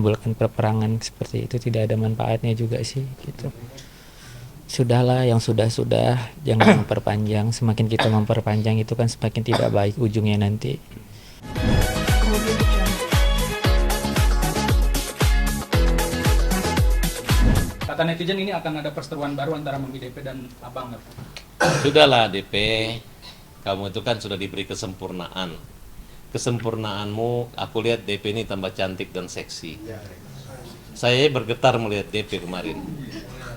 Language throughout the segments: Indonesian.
menimbulkan peperangan seperti itu tidak ada manfaatnya juga sih gitu. Sudahlah yang sudah jangan memperpanjang, semakin kita memperpanjang itu kan semakin tidak baik ujungnya nanti. Kata netizen ini akan ada perseteruan baru antara Mami DP dan Abang. Sudahlah DP, kamu itu kan sudah diberi kesempurnaan. Kesempurnaanmu, aku lihat DP ini tambah cantik dan seksi. Saya bergetar melihat DP kemarin.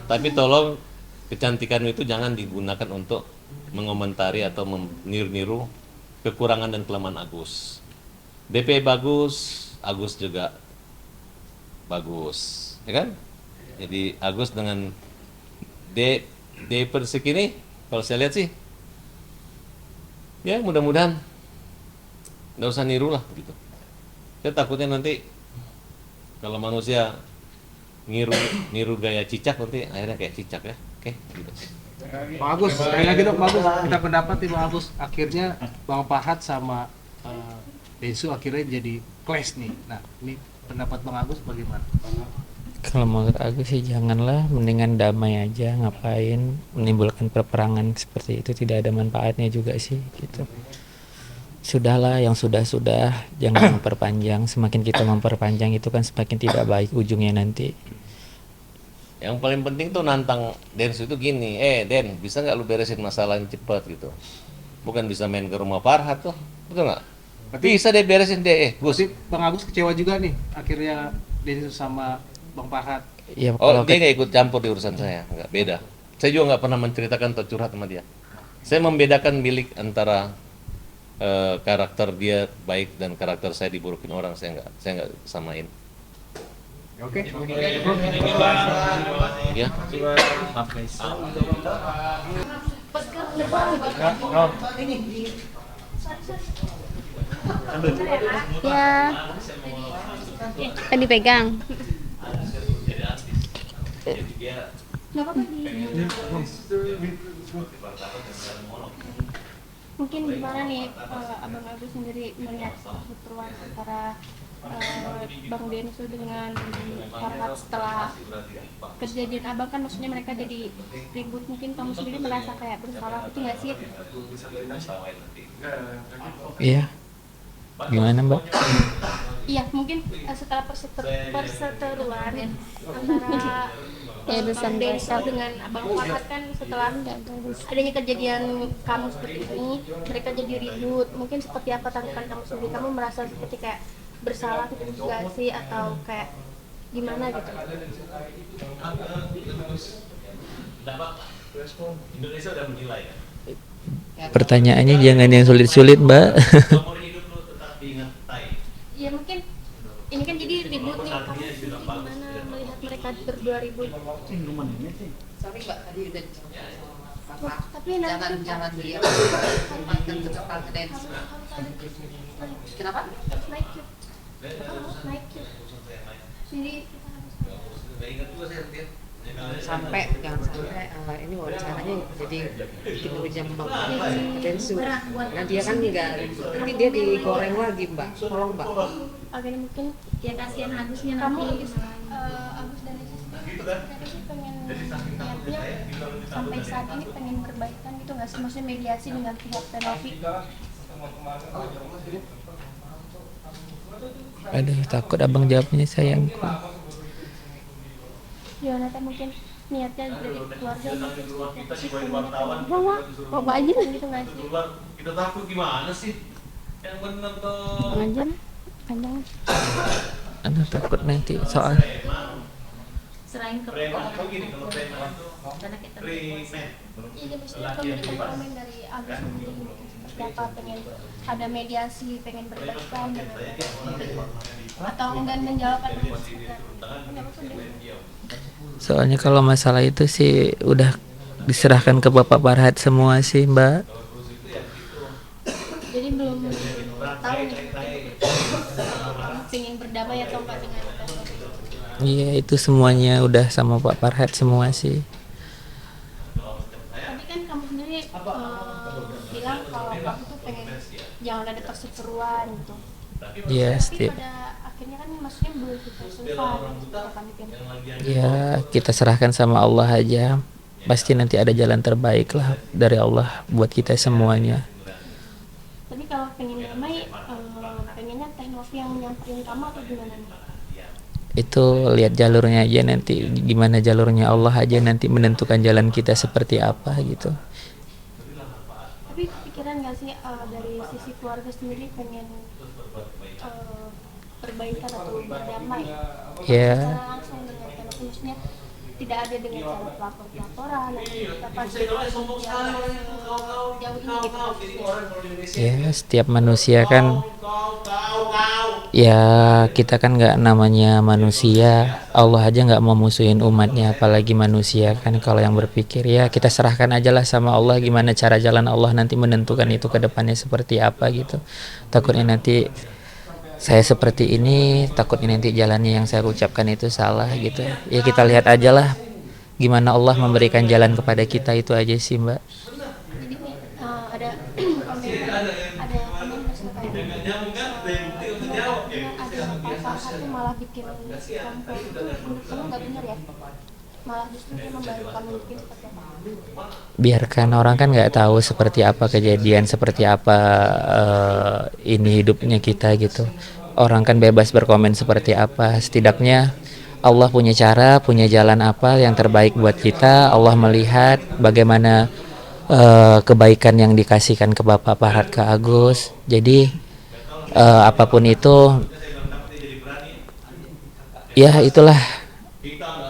Tapi tolong kecantikanmu itu jangan digunakan untuk mengomentari atau meniru-niru kekurangan dan kelemahan Agus. DP bagus, Agus juga bagus, ya kan? Jadi Agus dengan D persik ini, kalau saya lihat sih, ya mudah-mudahan nggak usah niru lah gitu. Saya takutnya nanti kalau manusia niru gaya cicak nanti akhirnya kayak cicak ya. Oke, gitu. Pak Agus, sekali lagi dong Pak Agus, kita pendapat nih Pak Agus, akhirnya Bang Pahat sama Densu akhirnya jadi clash nih. Nah, ini pendapat Bang Agus bagaimana? Kalau menurut aku sih janganlah, mendingan damai aja, ngapain menimbulkan peperangan seperti itu tidak ada manfaatnya juga sih gitu. Sudahlah yang sudah jangan memperpanjang, semakin kita memperpanjang itu kan semakin tidak baik ujungnya nanti. Yang paling penting tuh nantang Densu itu gini, Den, bisa nggak lu beresin masalah yang cepat gitu? Bukan bisa main ke rumah Farhat tuh, betul nggak? Bisa deh beresin deh, Gus. Gosip Bang Agus kecewa juga nih, akhirnya Densu sama Bang Pahat. Ya, Oh, dia nggak ikut campur di urusan saya, nggak beda. Saya juga nggak pernah menceritakan atau curhat sama dia. Saya membedakan milik antara karakter dia baik dan karakter saya diburukin orang, saya nggak samain. Oke. Ya. Maaf guys. Ya, kan dipegang. Nggak apa-apa Mungkin gimana nih Abang Agus sendiri melihat perseteruan antara Bang Densu dengan Farhat setelah kejadian Abang, kan maksudnya mereka jadi ribut, mungkin kamu sendiri merasa kayak bersalah itu nggak sih? Iya. Gimana Mbak? Iya, mungkin setelah perseteruan antara Bang Densu dengan Abang Farhat, kan setelah adanya kejadian kamu seperti ini, mereka jadi ribut. Mungkin seperti apa tanggapan kamu sendiri? Kamu merasa seperti kayak bersalah juga sih, atau kayak gimana gitu? Indonesia udah menilai ya. Pertanyaannya jangan yang sulit-sulit Mbak. Ya mungkin ini kan jadi ribut nih, kamu sendiri gimana melihat mereka berdua ribut? Sorry Mbak, tadi udah Tapi jangan dia tempatkan ke depan ke dance. Kenapa? naik yuk. Naik yuk. Jadi Jangan sampai ini wawancaranya jadi bikin ujang Bang Densu. Karena dia kan enggak, nanti dia digoreng lagi Mbak. Tolong Mbak. Oke, mungkin Ya kasihan Agusnya kamu nanti. Agus dan Nesis sendiri sih pengen niatnya sampai saat ini pengen perbaikan gitu nggak sih, maksudnya mediasi dengan pihak Tenovi? Aduh, takut abang jawabnya sayangku. Yonata mungkin niatnya dari keluarga mungkin apa sih bawa aja gitu nggak sih? Kita takut gimana sih? Yang benar tuh. Pengajar kadang Aduh, takut nanti soal Selain ke karena kita ini mesti memberikan komen dari Agus sendiri mungkin seperti apa, pengen ada mediasi, pengen berbaikan atau enggan menjawab atau soalnya kalau masalah itu sih udah diserahkan ke Bapak Farhat semua sih Mbak. jadi belum tahu nih pengen berdamai atau enggak dengan Iya, itu semuanya udah sama Pak Farhat semua sih. tapi kan kamu sendiri bilang kalau kamu tuh pengen jangan ada perseteruan gitu, Ya Tapi setiap pada akhirnya kan maksudnya belum kita selesai kita mikir. ya kita serahkan sama Allah aja, pasti nanti ada jalan terbaik lah dari Allah buat kita semuanya. Tapi kalau pengen damai, pengennya Teh Novi yang nyamperin kamu atau gimana nih? Itu lihat jalurnya aja nanti, gimana jalurnya Allah aja nanti menentukan jalan kita seperti apa gitu. Tapi pikiran nggak sih dari sisi keluarga sendiri pengen perbaikan atau berdamai Ya secara langsung dengan Teh Novi, maksudnya tidak ada dengan cara pelapor-pelaporan atau apa sih yang jauh ini gitu maksudnya. ya setiap manusia kan, ya kita kan nggak namanya manusia, Allah aja nggak mau musuhin umatnya apalagi manusia kan. Kalau yang berpikir ya kita serahkan aja lah sama Allah, gimana cara jalan Allah nanti menentukan itu ke depannya seperti apa gitu. Takutnya nanti saya seperti ini, takutnya nanti jalannya yang saya ucapkan itu salah gitu. Ya kita lihat aja lah gimana Allah memberikan jalan kepada kita, itu aja sih Mbak. Jadi ada komen terus kayak ada Pak Farhan tuh malah bikin kamu itu menurut kamu nggak benar ya, malah justru dia membantu kamu bikin seperti apa? Biarkan orang kan nggak tahu seperti apa kejadian, seperti apa ini hidupnya kita gitu. Orang kan bebas berkomen seperti apa, setidaknya Allah punya cara, punya jalan apa yang terbaik buat kita. Allah melihat bagaimana kebaikan yang dikasihkan ke Bapak Farhan, ke Agus. Jadi apapun itu, ya itulah,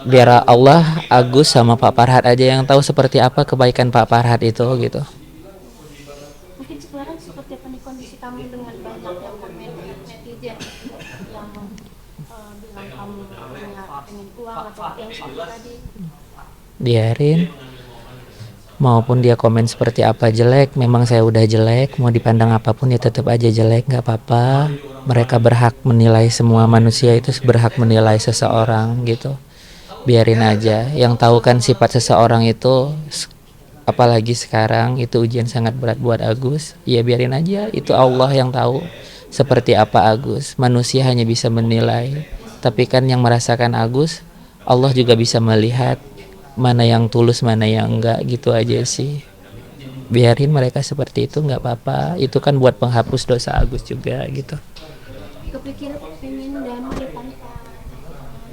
biar Allah, Agus sama Pak Farhan aja yang tahu seperti apa kebaikan Pak Farhan itu gitu. Mungkin sekarang seperti apa nih kondisi kamu dengan banyak yang komen netizen yang bilang kamu pengen uang atau yang seperti tadi. Biarin, maupun dia komen seperti apa jelek, memang saya udah jelek, mau dipandang apapun ya tetap aja jelek, nggak apa-apa. Mereka berhak menilai, semua manusia itu berhak menilai seseorang gitu. Biarin aja, yang tahu kan sifat seseorang itu, apalagi sekarang itu ujian sangat berat buat Agus. Ya biarin aja, itu Allah yang tahu seperti apa Agus. Manusia hanya bisa menilai, tapi kan yang merasakan Agus, Allah juga bisa melihat mana yang tulus, mana yang enggak, gitu aja sih. Biarin mereka seperti itu, nggak apa-apa. Itu kan buat penghapus dosa Agus juga gitu. Kepikiran pengen damai tanpa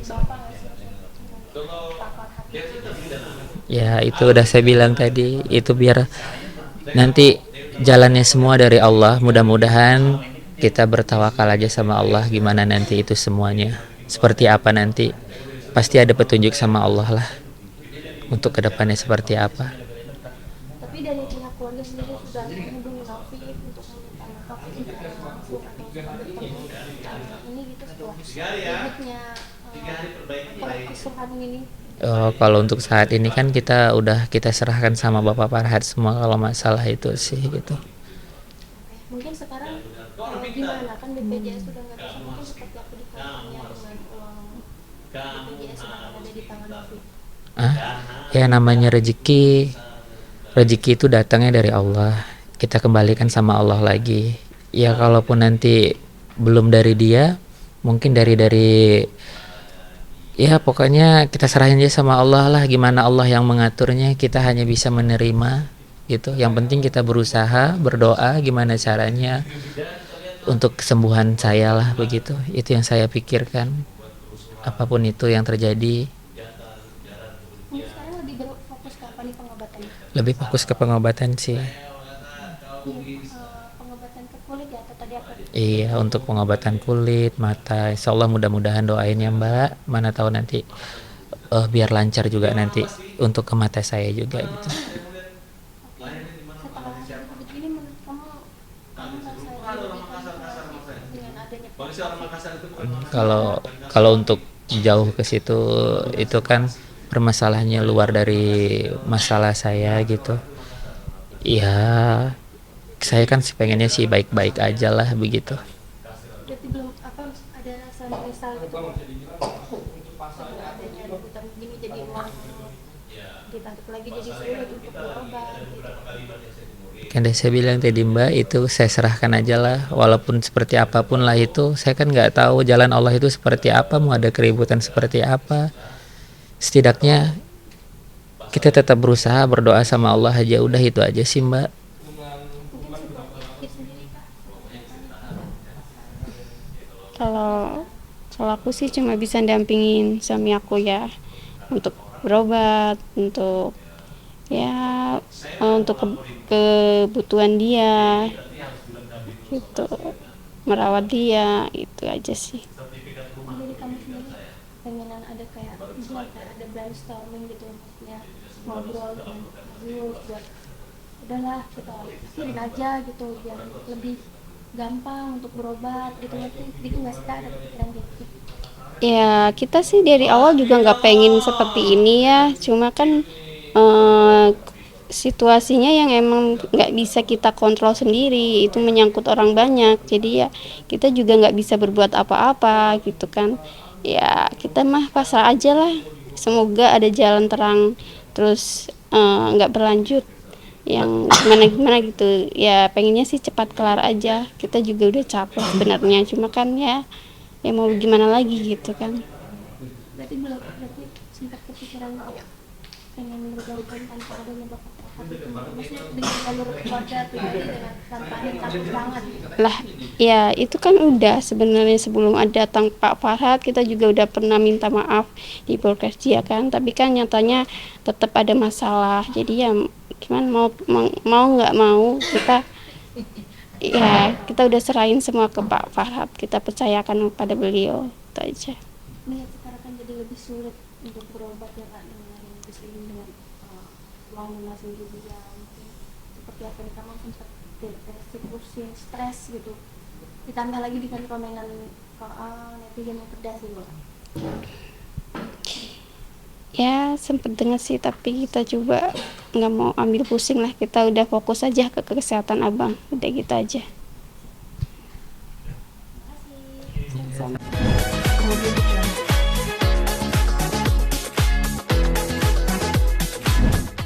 bapak nggak sih? Pak Farhan. Ya itu udah saya bilang tadi, itu biar nanti jalannya semua dari Allah. Mudah-mudahan kita bertawakal aja sama Allah, gimana nanti itu semuanya seperti apa nanti, pasti ada petunjuk sama Allah lah untuk kedepannya seperti apa. Tapi dari pihak keluarga sendiri sudah menghubungi Novi untuk meminta maaf secara langsung atau ini gitu setelah ributnya perkesuhan ini. Kalau untuk saat ini kan kita serahkan sama Bapak Farhan semua kalau masalah itu sih gitu. Mungkin sekarang gimana kan BPJS sudah nggak bisa, mungkin seperti apa dikatakannya dengan uang BPJS sudah ada di tangan Novi. Ya namanya rezeki itu datangnya dari Allah, kita kembalikan sama Allah lagi. Ya kalaupun nanti belum dari dia, mungkin dari ya pokoknya kita serahin aja sama Allah lah, gimana Allah yang mengaturnya, kita hanya bisa menerima gitu. Yang penting kita berusaha, berdoa gimana caranya untuk kesembuhan saya lah, begitu. Itu yang saya pikirkan, apapun itu yang terjadi. Mungkin sekarang lebih berfokus ke apa nih pengobatannya? Lebih fokus ke pengobatan sih. Pengobatan ke kulit ya atau tadi apa? Iya, untuk pengobatan kulit, mata, insya Allah mudah-mudahan doain ya Mbak. Mana tahu nanti biar lancar juga nanti untuk ke mata saya juga gitu. Setelah ribut ini menurut kamu merasa lebih konsentrasi dengan adanya Kalau untuk jauh ke situ, itu kan permasalahannya luar dari masalah saya gitu. Ya saya kan sih pengennya sih baik-baik aja lah begitu. berarti belum apa ada rasa menyesal gitu setelah adanya ributan begini, jadi uang ditarik lagi jadi sulit untuk berobat gitu. Kan saya bilang tadi Mbak, itu saya serahkan aja lah, walaupun seperti apapun lah itu, saya kan nggak tahu jalan Allah itu seperti apa, mau ada keributan seperti apa. Setidaknya kita tetap berusaha berdoa sama Allah aja, udah itu aja sih Mbak. Kalau kalau aku sih cuma bisa dampingin suami aku ya, untuk berobat, untuk ya untuk kebutuhan dia gitu, merawat dia, itu aja sih. Jadi kamu sendiri pengenan ada kayak ada brainstorming gitu, maksudnya ngobrol dengan Agus buat udahlah kita akhirin aja gitu biar lebih gampang untuk berobat gitu, gitu nggak sih Kak, ada pikiran gitu? Ya kita sih dari awal juga nggak pengen seperti ini ya, cuma kan eh, situasinya yang emang nggak bisa kita kontrol sendiri, itu menyangkut orang banyak, jadi ya kita juga nggak bisa berbuat apa-apa gitu kan. Ya kita mah pasrah aja lah, semoga ada jalan terang, terus nggak berlanjut yang gimana gitu ya. Pengennya sih cepat kelar aja, kita juga udah capek sebenarnya, cuma kan ya mau gimana lagi gitu kan. Berarti sempat kepikiran pengen bergabung tanpa adanya bakat itu, maksudnya dengan jalur keluarga pribadi dengan tanpa ada takut banget Lah ya itu kan udah sebenarnya sebelum ada datang Pak Farhad, kita juga udah pernah minta maaf di podcast dia kan, tapi kan nyatanya tetap ada masalah. Jadi ya gimana, mau nggak mau kita ya kita udah serahin semua ke Pak Farhad, kita percayakan kepada beliau, itu aja. melihat sekarang kan jadi lebih sulit untuk berobat ya Kak, dengan disini dengan uang lunasan juga ya, mungkin seperti apa nih, kamu sempat depresi, pusing, stres gitu, ditambah lagi dengan komenan netizen yang pedas gitu. Ya sempet dengar sih, tapi kita coba nggak mau ambil pusing lah, kita udah fokus aja ke kesehatan abang, udah gitu aja. Terima kasih.